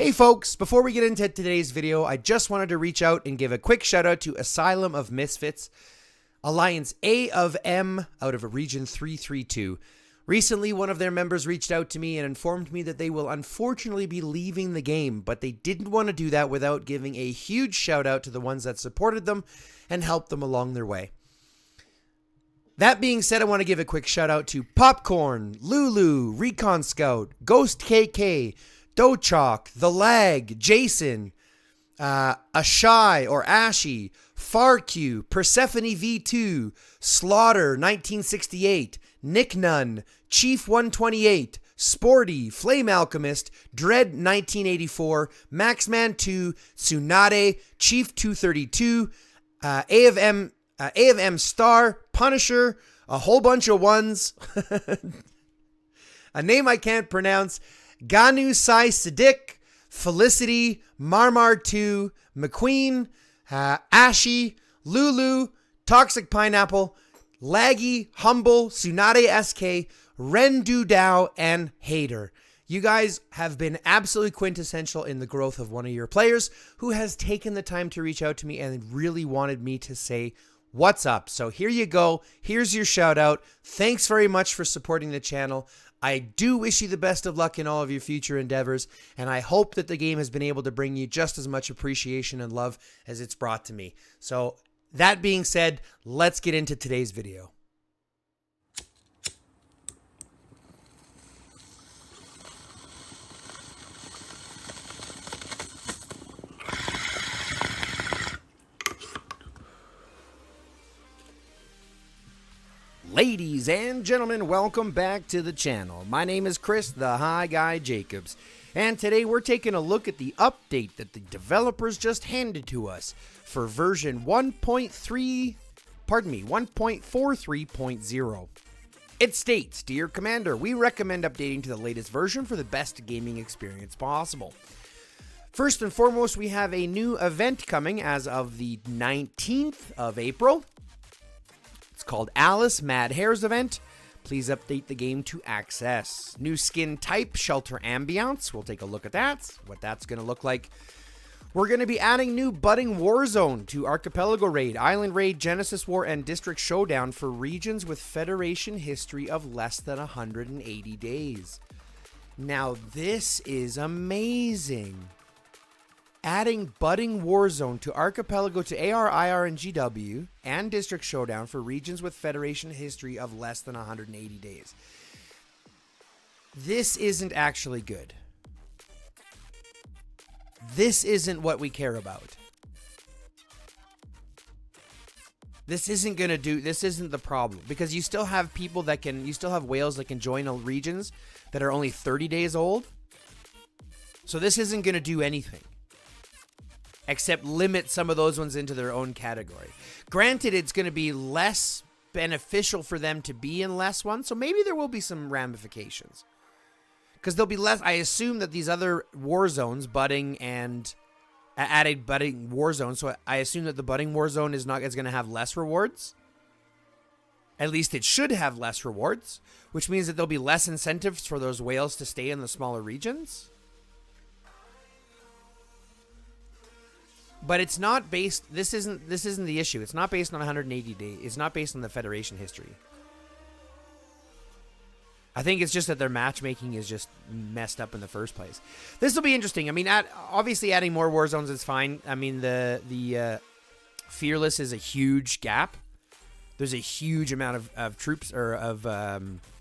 Hey folks, before we get into today's video, I just wanted to reach out and give a quick shout out to Asylum of Misfits, Alliance A of M out of Region 332. Recently, one of their members reached out to me and informed me that they will unfortunately be leaving the game, but they didn't want to do that without giving a huge shout out to the ones that supported them and helped them along their way. That being said, I want to give a quick shout out to Popcorn, Lulu, Recon Scout, Ghost KK, Dochok, The Lag, Jason, Ashai or Ashy, FarQ, Persephone V2, Slaughter 1968, Nick Nunn, Chief 128, Sporty, Flame Alchemist, Dread 1984, Maxman 2, Tsunade, Chief 232, A of M Star, Punisher, a whole bunch of ones, a name I can't pronounce, Ganu Sai Sadiq, Felicity, Marmar 2, McQueen, Ashy, Lulu, Toxic Pineapple, Laggy, Humble, Tsunade SK, Rendu Dao, and Hater. You guys have been absolutely quintessential in the growth of one of your players who has taken the time to reach out to me and really wanted me to say what's up. So here you go. Here's your shout out. Thanks very much for supporting the channel. I do wish you the best of luck in all of your future endeavors, and I hope that the game has been able to bring you just as much appreciation and love as it's brought to me. So that being said, let's get into today's video. Ladies and gentlemen, welcome back to the channel. My name is Chris, the High Guy Jacobs, and today we're taking a look at the update that the developers just handed to us for version 1.43.0. It states, "Dear Commander, we recommend updating to the latest version for the best gaming experience possible. First and foremost, we have a new event coming as of the 19th of April. It's called Alice Mad Hare's Event. Please update the game to access. New skin type, Shelter Ambiance. We'll take a look at that, what that's going to look like. We're going to be adding new Budding Warzone to Archipelago Raid, Island Raid, Genesis War, and District Showdown for regions with Federation history of less than 180 days. Now, this is amazing. Adding Budding Warzone to Archipelago to AR, IR, and GW, and District Showdown for regions with Federation history of less than 180 days. This isn't actually good. This isn't what we care about. This isn't the problem, because you still have people that can, you still have whales that can join regions that are only 30 days old. So this isn't going to do anything except limit some of those ones into their own category. Granted, it's going to be less beneficial for them to be in less ones, so maybe there will be some ramifications. Because there'll be less, I assume that these other war zones, Budding and added Budding Warzone, so I assume that the Budding Warzone is going to have less rewards. At least it should have less rewards, which means that there'll be less incentives for those whales to stay in the smaller regions. But it's not based, this isn't the issue. It's not based on 180 days. It's not based on the Federation history. I think it's just that their matchmaking is just messed up in the first place. This will be interesting. I mean, obviously adding more war zones is fine. I mean, the Fearless is a huge gap. There's a huge amount of troops or of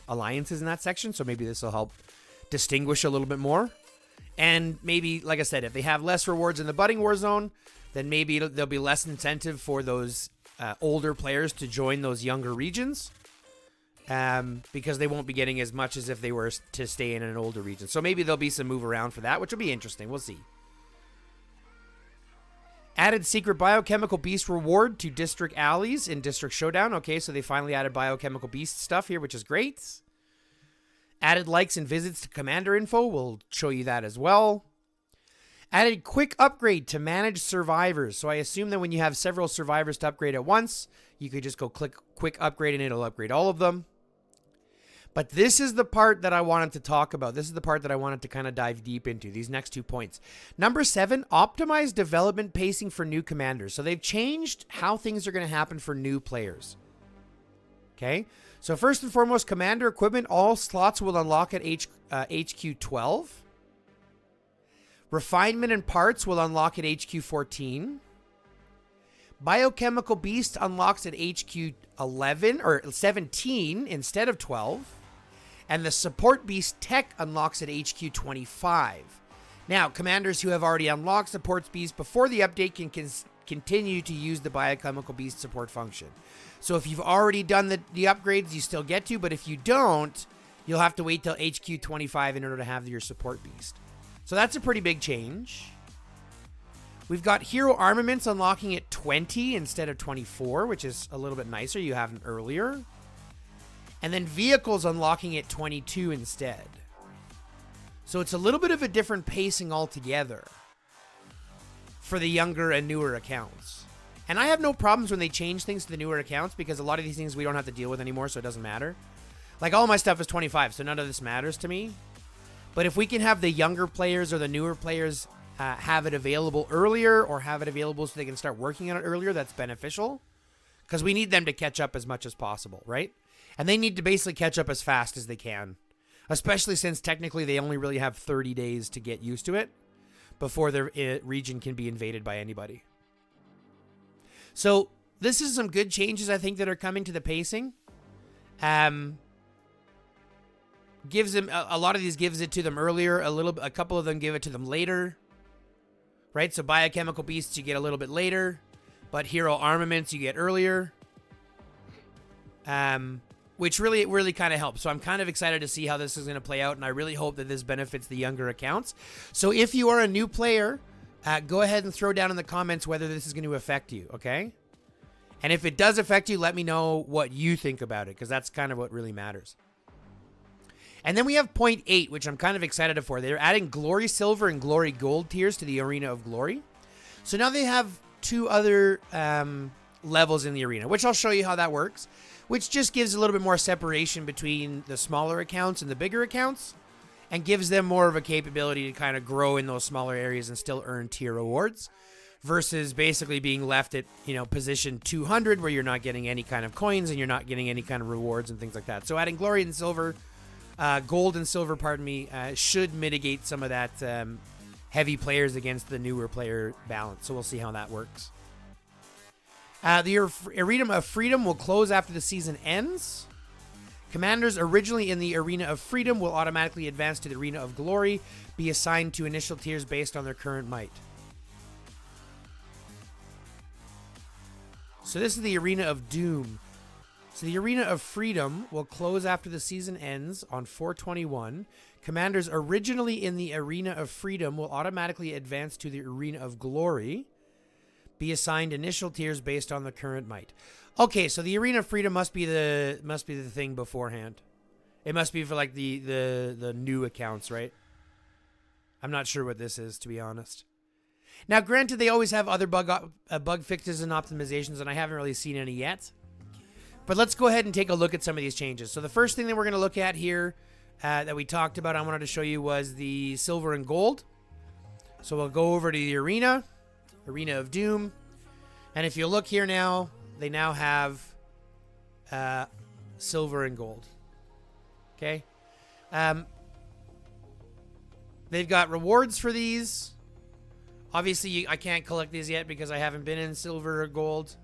alliances in that section, so maybe this will help distinguish a little bit more. And maybe, like I said, if they have less rewards in the Budding War Zone, then maybe there'll be less incentive for those older players to join those younger regions, because they won't be getting as much as if they were to stay in an older region. So maybe there'll be some move around for that, which will be interesting. We'll see. Added Secret Biochemical Beast reward to District Alleys in District Showdown. Okay, so they finally added Biochemical Beast stuff here, which is great. Added likes and visits to Commander info. We'll show you that as well. Added quick upgrade to manage survivors. So I assume that when you have several survivors to upgrade at once, you could just go click quick upgrade and it'll upgrade all of them. But this is the part that I wanted to talk about. This is the part that I wanted to kind of dive deep into, these next 2 points. Number 7, optimize development pacing for new commanders. So they've changed how things are going to happen for new players. Okay. So first and foremost, commander equipment, all slots will unlock at HQ 12. Refinement and parts will unlock at HQ 14. Biochemical beast unlocks at HQ 11 or 17 instead of 12. And the support beast tech unlocks at HQ 25. Now, commanders who have already unlocked support beast before the update can continue to use the biochemical beast support function. So if you've already done the upgrades, you still get to, but if you don't, you'll have to wait till HQ 25 in order to have your support beast. So that's a pretty big change. We've got hero armaments unlocking at 20 instead of 24, which is a little bit nicer. You have them earlier. And then vehicles unlocking at 22 instead. So it's a little bit of a different pacing altogether for the younger and newer accounts. And I have no problems when they change things to the newer accounts because a lot of these things we don't have to deal with anymore, so it doesn't matter. Like all my stuff is 25, so none of this matters to me. But if we can have the younger players or the newer players have it available earlier or have it available so they can start working on it earlier, that's beneficial. Because we need them to catch up as much as possible, right? And they need to basically catch up as fast as they can. Especially since technically they only really have 30 days to get used to it before their region can be invaded by anybody. So this is some good changes I think that are coming to the pacing. Gives them a lot of these gives it to them earlier. A couple of them give it to them later. Right? So biochemical beasts you get a little bit later, but hero armaments you get earlier. Which really kind of helps. So I'm kind of excited to see how this is going to play out, and I really hope that this benefits the younger accounts. So if you are a new player, go ahead and throw down in the comments whether this is going to affect you, okay? And if it does affect you, let me know what you think about it, because that's kind of what really matters. And then we have point 8, which I'm kind of excited for. They're adding Glory Silver and Glory Gold tiers to the Arena of Glory. So now they have 2 other levels in the arena, which I'll show you how that works, which just gives a little bit more separation between the smaller accounts and the bigger accounts and gives them more of a capability to kind of grow in those smaller areas and still earn tier rewards versus basically being left at, position 200 where you're not getting any kind of coins and you're not getting any kind of rewards and things like that. So adding Glory and Silver, Gold and Silver, should mitigate some of that heavy players against the newer player balance. So we'll see how that works. The Arena of Freedom will close after the season ends. Commanders originally in the Arena of Freedom will automatically advance to the Arena of Glory, be assigned to initial tiers based on their current might. So this is the Arena of Doom. So the Arena of Freedom will close after the season ends on 4/21. Commanders originally in the Arena of Freedom will automatically advance to the Arena of Glory, be assigned initial tiers based on the current might. Okay, so the Arena of Freedom must be the thing beforehand. It must be for like the new accounts, right? I'm not sure what this is, to be honest. Now, granted, they always have other bug fixes and optimizations, and I haven't really seen any yet. But let's go ahead and take a look at some of these changes. So the first thing that we're going to look at here that we talked about, I wanted to show you, was the silver and gold. So we'll go over to the Arena of Doom. And if you look here now, they now have silver and gold. Okay. They've got rewards for these. Obviously, I can't collect these yet because I haven't been in silver or gold.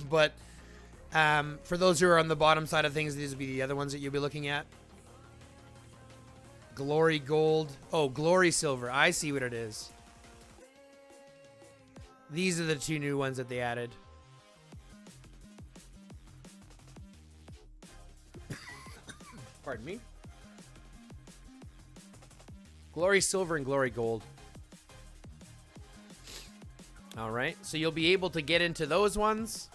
But for those who are on the bottom side of things, these will be the other ones that you'll be looking at. Glory Gold. Oh, Glory Silver. I see what it is. These are the 2 new ones that they added. Pardon me. Glory Silver and Glory Gold. All right. So you'll be able to get into those ones.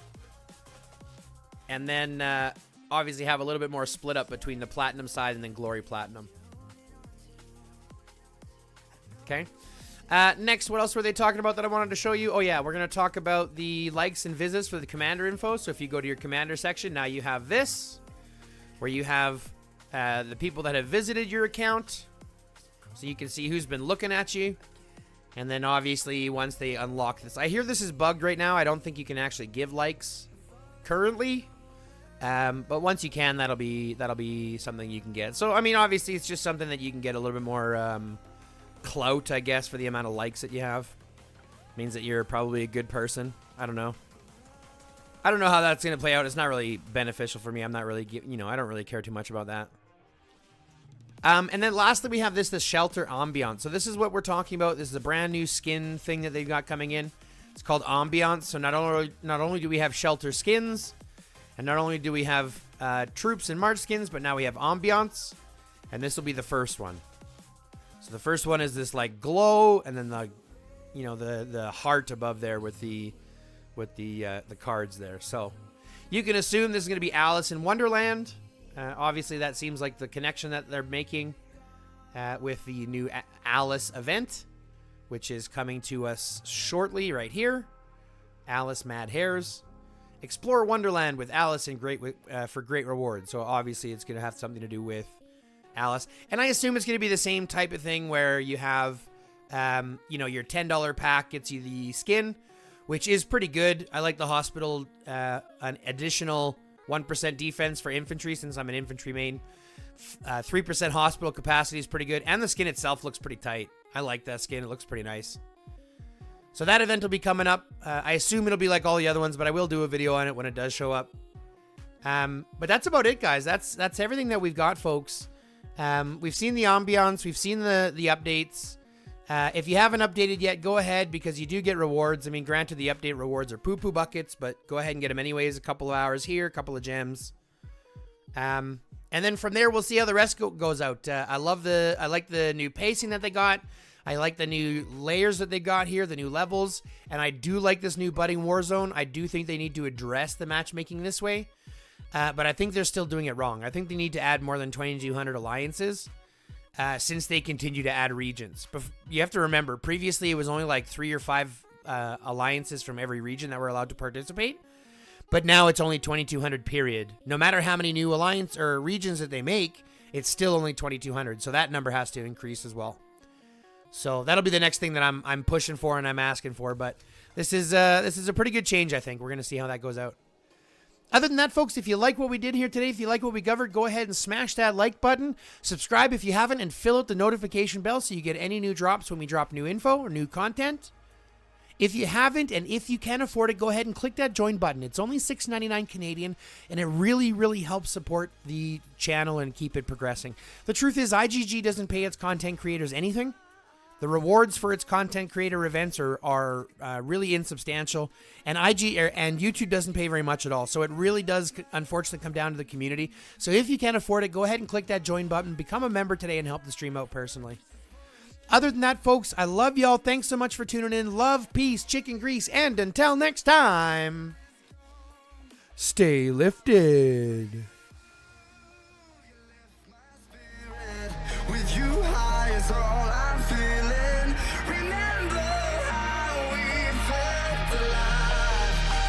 And then obviously have a little bit more split up between the Platinum side and then Glory Platinum. Okay. Next, what else were they talking about that I wanted to show you? Oh, yeah, we're going to talk about the likes and visits for the commander info. So if you go to your commander section, now you have this. where you have the people that have visited your account, so you can see who's been looking at you. And then obviously once they unlock this, I hear this is bugged right now. I don't think you can actually give likes currently, but once you can, that'll be something you can get. So I mean, obviously it's just something that you can get a little bit more clout, I guess, for the amount of likes that you have. Means that you're probably a good person. I don't know how that's gonna play out. It's not really beneficial for me. I'm not really, I don't really care too much about that. And then lastly, we have this shelter ambiance. So this is what we're talking about. This is a brand new skin thing that they've got coming in. It's called ambiance. So not only do we have shelter skins, and not only do we have troops and march skins, but now we have ambiance, and this will be the first one. So the first one is this like glow, and then the heart above there with the cards there. So you can assume this is going to be Alice in Wonderland. Obviously, that seems like the connection that they're making with the new Alice event, which is coming to us shortly right here. Alice Mad Hares. Explore Wonderland with Alice for great rewards. So obviously, it's going to have something to do with Alice. And I assume it's going to be the same type of thing where you have, your $10 pack gets you the skin, which is pretty good. I like the hospital, an additional 1% defense for infantry, since I'm an infantry main. 3% hospital capacity is pretty good. And the skin itself looks pretty tight. I like that skin. It looks pretty nice. So that event will be coming up. I assume it'll be like all the other ones, but I will do a video on it when it does show up. But that's about it, guys. That's everything that we've got, folks. We've seen the ambiance. We've seen the updates. If you haven't updated yet, go ahead, because you do get rewards. I mean, granted, the update rewards are poo-poo buckets, but go ahead and get them anyways. A couple of hours here, a couple of gems. And then from there, we'll see how the rest goes out. I like the new pacing that they got. I like the new layers that they got here, the new levels. And I do like this new budding war zone. I do think they need to address the matchmaking this way. But I think they're still doing it wrong. I think they need to add more than 2,200 alliances. Since they continue to add regions. But you have to remember, previously it was only like 3 or 5 alliances from every region that were allowed to participate. But now it's only 2,200, period. No matter how many new alliance or regions that they make, it's still only 2,200. So that number has to increase as well. So that'll be the next thing that I'm pushing for and I'm asking for. But this is a pretty good change, I think. We're going to see how that goes out. Other than that, folks, if you like what we did here today, if you like what we covered, go ahead and smash that like button. Subscribe if you haven't, and fill out the notification bell so you get any new drops when we drop new info or new content. If you haven't, and if you can afford it, go ahead and click that join button. It's only $6.99 Canadian, and it really, really helps support the channel and keep it progressing. The truth is, IGG doesn't pay its content creators anything. The rewards for its content creator events are really insubstantial, and YouTube doesn't pay very much at all. So it really does, unfortunately, come down to the community. So if you can afford it, go ahead and click that join button, become a member today, and help the stream out personally. Other than that, folks, I love y'all. Thanks so much for tuning in. Love, peace, chicken grease, and until next time, stay lifted. With you high is all I'm feeling. Remember